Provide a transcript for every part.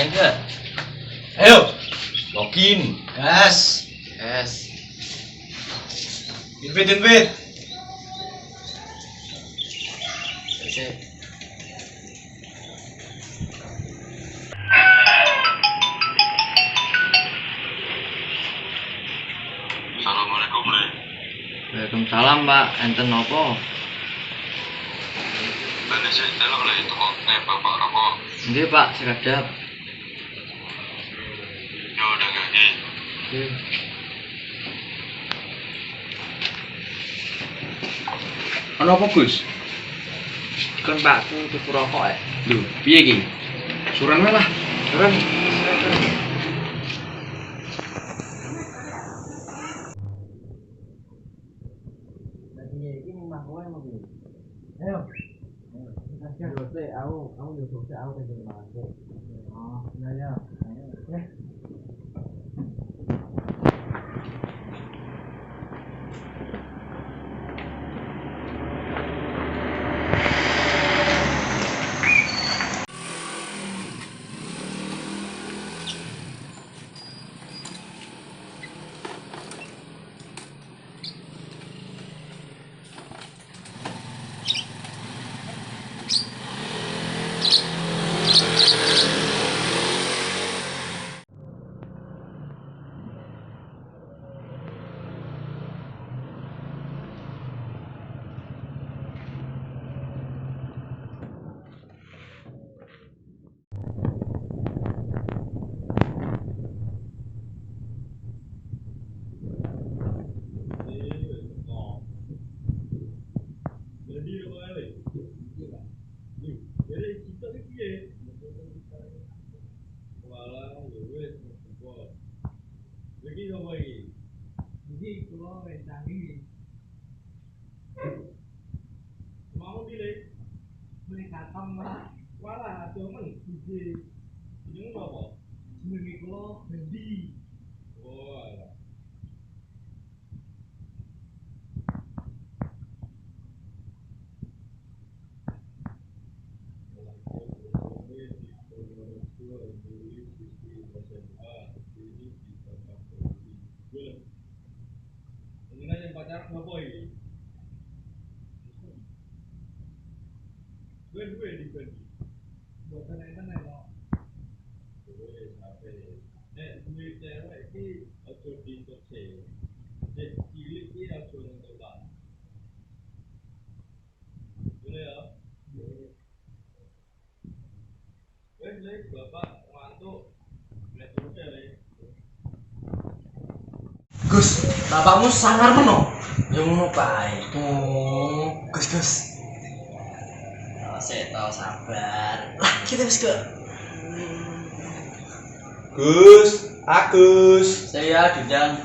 main gak? Ayo, login. Gas. Yes. Invite. Oke. Assalamualaikum, Le. Waalaikumsalam, Pak. Enten nopo? Bane sik delok Le itu kok bapak rokok. Nggih, Pak, sekadap. Yo udah gak Nggih. Ono apa, Gus? Kon Pakku tuku rokok ya. Lho, piye iki? Suran wae lah. Turun. Ayo. Aku duduk sih, aku pengen masuk. Oh, iya. Jadi kita ni piye? Walah, yo wis kok. Lagi apa iki? Iki kula rencang iki. Mau dile? Muni katam lah. Walah, cuman iki. Jeneng apa? Jeneng kula Bendi. Oh, alah. Pacaran apa ini? Gue di buatan enten kok. Gue sampai. Gue cewek ini ojo dintokse. Cek cilik ini ojo nontonan. Boleh ya? Boleh. Bapak ngantuk. Boleh terus ya, Le. Gus, bapakmu sangar meno. Yo ngono bae. Oh, Gus. Tahu sabar. Lah, kita wis ke Agus. Saya Didan.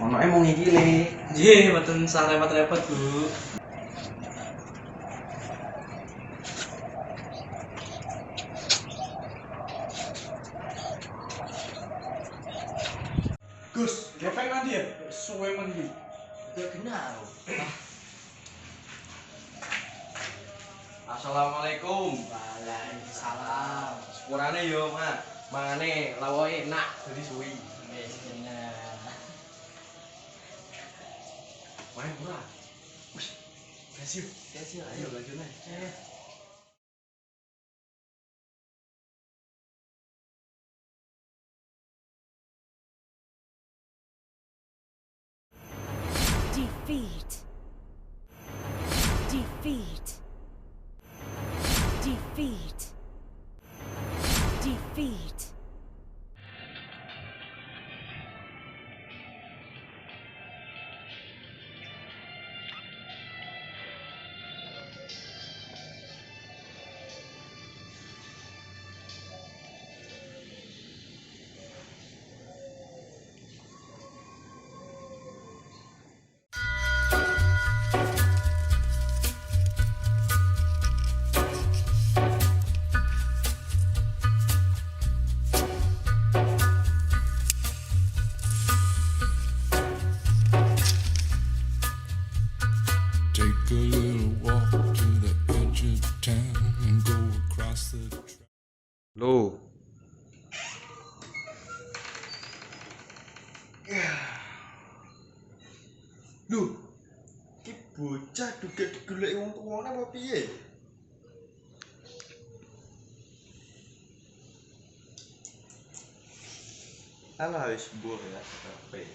Ono emong iki le. Nggih, mboten usah repot-repot, Bu. Gus, gepeng nanti ya? Suwe men iki. Udah kenal. Assalamualaikum. Waalaikumsalam. Sepurane yo, Mak. Mangane lawoke enak dadi suwi. Wis bener. Main pura. Wis. Kasih. Ayo lanjut aja. Defeat. Defeat. Defeat. Defeat. Lho, ki bocah juga digoleki wong tuwane apa piye? Alah wis mbuh ya, capek.